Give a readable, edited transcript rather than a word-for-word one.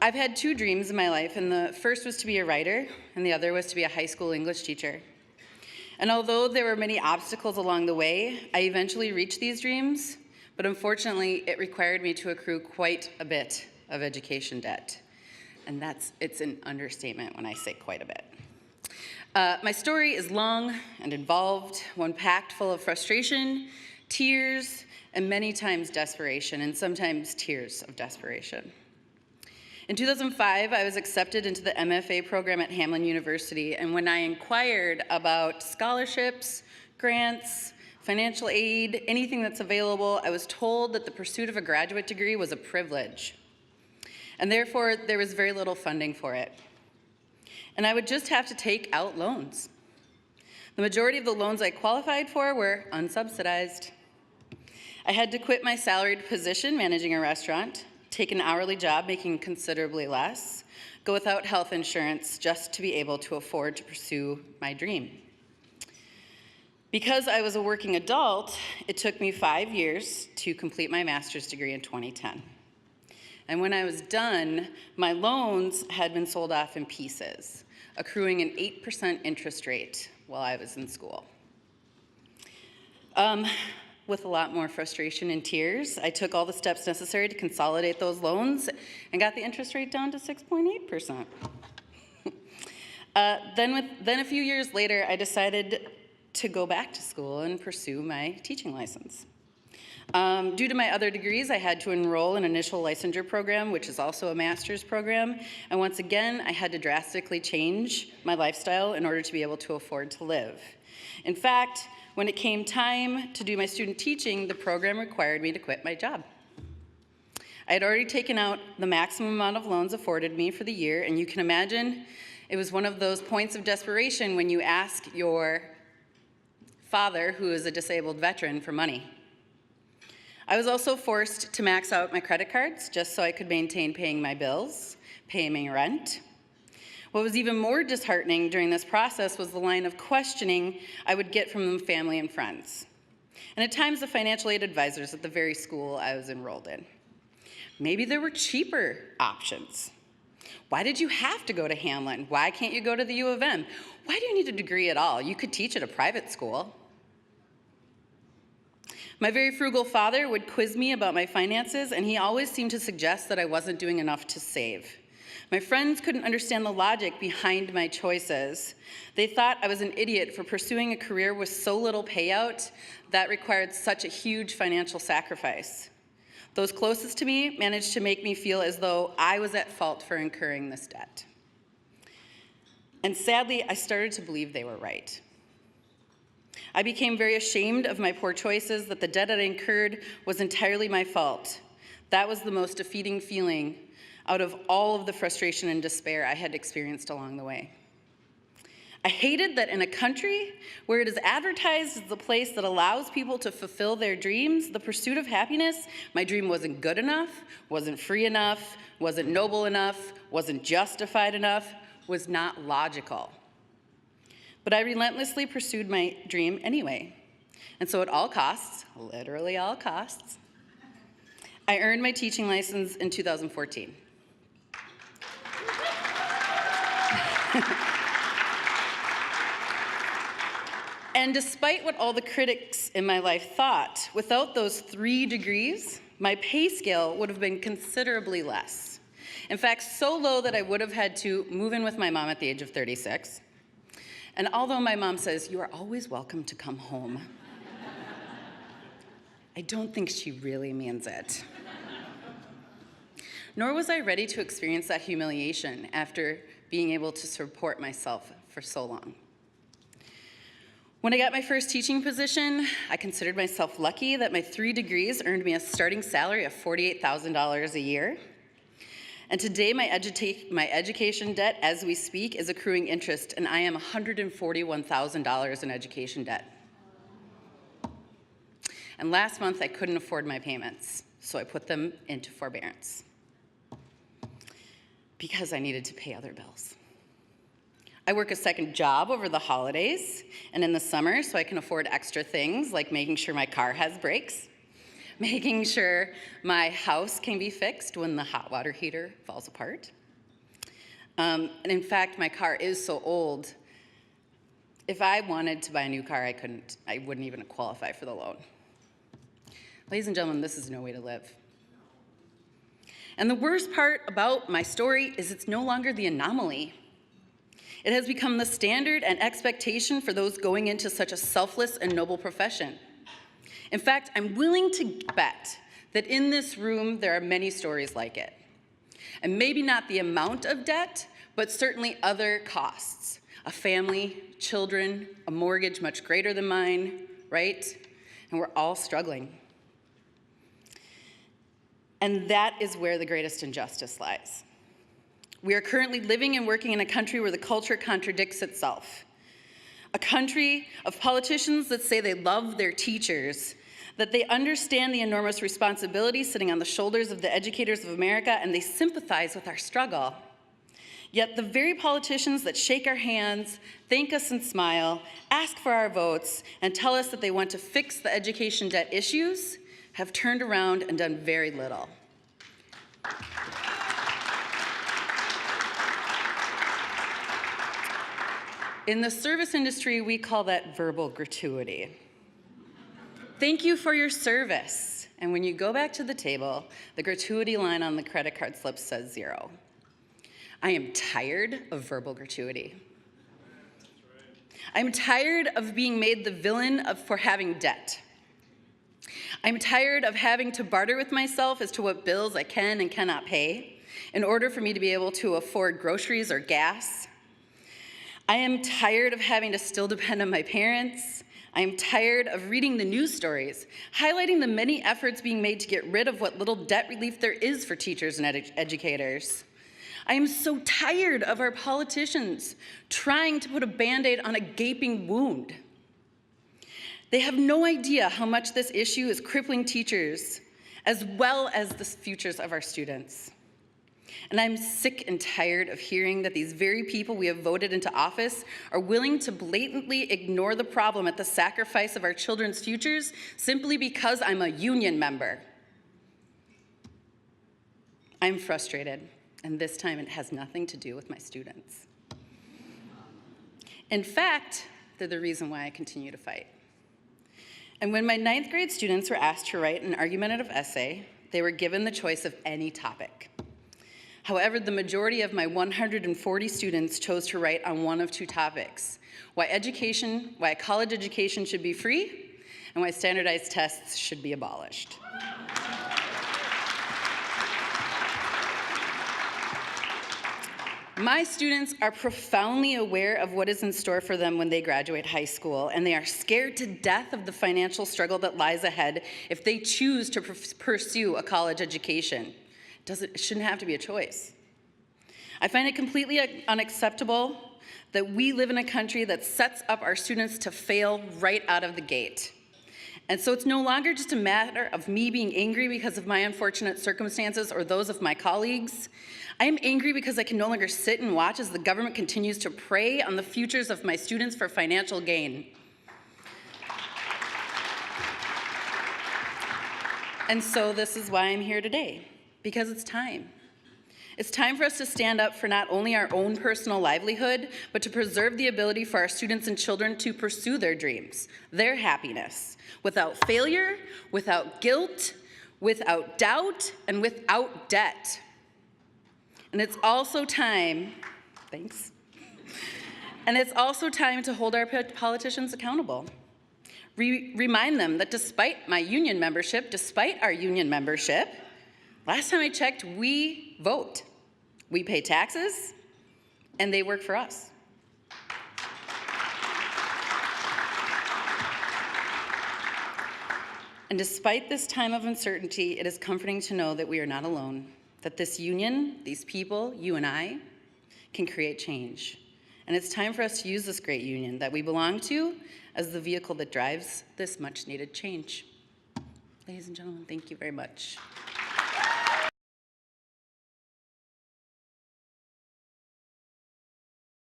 I've had two dreams in my life, and the first was to be a writer, and the other was to be a high school English teacher. And although there were many obstacles along the way, I eventually reached these dreams, but unfortunately, it required me to accrue quite a bit of education debt. And it's an understatement when I say quite a bit. My story is long and involved, one packed full of frustration, tears, and many times desperation, and sometimes tears of desperation. In 2005, I was accepted into the MFA program at Hamline University, and when I inquired about scholarships, grants, financial aid, anything that's available, I was told that the pursuit of a graduate degree was a privilege, and therefore there was very little funding for it. And I would just have to take out loans. The majority of the loans I qualified for were unsubsidized. I had to quit my salaried position managing a restaurant, take an hourly job making considerably less, go without health insurance just to be able to afford to pursue my dream. Because I was a working adult, it took me 5 years to complete my master's degree in 2010. And when I was done, my loans had been sold off in pieces, accruing an 8% interest rate while I was in school. With a lot more frustration and tears, I took all the steps necessary to consolidate those loans and got the interest rate down to 6.8%. Then a few years later, I decided to go back to school and pursue my teaching license. Due to my other degrees, I had to enroll in an initial licensure program, which is also a master's program, and once again, I had to drastically change my lifestyle in order to be able to afford to live. In fact, when it came time to do my student teaching, the program required me to quit my job. I had already taken out the maximum amount of loans afforded me for the year, and you can imagine it was one of those points of desperation when you ask your father, who is a disabled veteran, for money. I was also forced to max out my credit cards just so I could maintain paying my bills, paying my rent. What was even more disheartening during this process was the line of questioning I would get from family and friends, and at times the financial aid advisors at the very school I was enrolled in. Maybe there were cheaper options. Why did you have to go to Hamline? Why can't you go to the U of M? Why do you need a degree at all? You could teach at a private school. My very frugal father would quiz me about my finances, and he always seemed to suggest that I wasn't doing enough to save. My friends couldn't understand the logic behind my choices. They thought I was an idiot for pursuing a career with so little payout that required such a huge financial sacrifice. Those closest to me managed to make me feel as though I was at fault for incurring this debt. And sadly, I started to believe they were right. I became very ashamed of my poor choices, that the debt I incurred was entirely my fault. That was the most defeating feeling out of all of the frustration and despair I had experienced along the way. I hated that in a country where it is advertised as the place that allows people to fulfill their dreams, the pursuit of happiness, my dream wasn't good enough, wasn't free enough, wasn't noble enough, wasn't justified enough, was not logical. But I relentlessly pursued my dream anyway. And so at all costs, literally all costs, I earned my teaching license in 2014. And despite what all the critics in my life thought, without those 3 degrees, my pay scale would have been considerably less. In fact, so low that I would have had to move in with my mom at the age of 36. And although my mom says, "You are always welcome to come home," I don't think she really means it. Nor was I ready to experience that humiliation after being able to support myself for so long. When I got my first teaching position, I considered myself lucky that my 3 degrees earned me a starting salary of $48,000 a year. And today, my education debt, as we speak, is accruing interest, and I am $141,000 in education debt. And last month, I couldn't afford my payments, so I put them into forbearance because I needed to pay other bills. I work a second job over the holidays and in the summer so I can afford extra things like making sure my car has brakes. making sure my house can be fixed when the hot water heater falls apart. And in fact, my car is so old, if I wanted to buy a new car, I wouldn't even qualify for the loan. Ladies and gentlemen, this is no way to live. And the worst part about my story is it's no longer the anomaly. It has become the standard and expectation for those going into such a selfless and noble profession. In fact, I'm willing to bet that in this room there are many stories like it. And maybe not the amount of debt, but certainly other costs. A family, children, a mortgage much greater than mine, right? And we're all struggling. And that is where the greatest injustice lies. We are currently living and working in a country where the culture contradicts itself. A country of politicians that say they love their teachers, that they understand the enormous responsibility sitting on the shoulders of the educators of America, and they sympathize with our struggle. Yet the very politicians that shake our hands, thank us and smile, ask for our votes, and tell us that they want to fix the education debt issues have turned around and done very little. In the service industry, we call that verbal gratuity. Thank you for your service. And when you go back to the table, the gratuity line on the credit card slip says 0. I am tired of verbal gratuity. I'm tired of being made the villain for having debt. I'm tired of having to barter with myself as to what bills I can and cannot pay in order for me to be able to afford groceries or gas. I am tired of having to still depend on my parents. I am tired of reading the news stories, highlighting the many efforts being made to get rid of what little debt relief there is for teachers and educators. I am so tired of our politicians trying to put a Band-Aid on a gaping wound. They have no idea how much this issue is crippling teachers, as well as the futures of our students. And I'm sick and tired of hearing that these very people we have voted into office are willing to blatantly ignore the problem at the sacrifice of our children's futures simply because I'm a union member. I'm frustrated, and this time it has nothing to do with my students. In fact, they're the reason why I continue to fight. And when my 9th grade students were asked to write an argumentative essay, they were given the choice of any topic. However, the majority of my 140 students chose to write on one of 2 topics: why college education should be free, and why standardized tests should be abolished. My students are profoundly aware of what is in store for them when they graduate high school, and they are scared to death of the financial struggle that lies ahead if they choose to pursue a college education. It shouldn't have to be a choice. I find it completely unacceptable that we live in a country that sets up our students to fail right out of the gate. And so it's no longer just a matter of me being angry because of my unfortunate circumstances or those of my colleagues. I am angry because I can no longer sit and watch as the government continues to prey on the futures of my students for financial gain. And so this is why I'm here today, because it's time. It's time for us to stand up for not only our own personal livelihood, but to preserve the ability for our students and children to pursue their dreams, their happiness, without failure, without guilt, without doubt, and without debt. And it's also time, thanks, and it's also time to hold our politicians accountable. Remind them that despite our union membership, last time I checked, we vote. We pay taxes, and they work for us. And despite this time of uncertainty, it is comforting to know that we are not alone, that this union, these people, you and I, can create change. And it's time for us to use this great union that we belong to as the vehicle that drives this much-needed change. Ladies and gentlemen, thank you very much.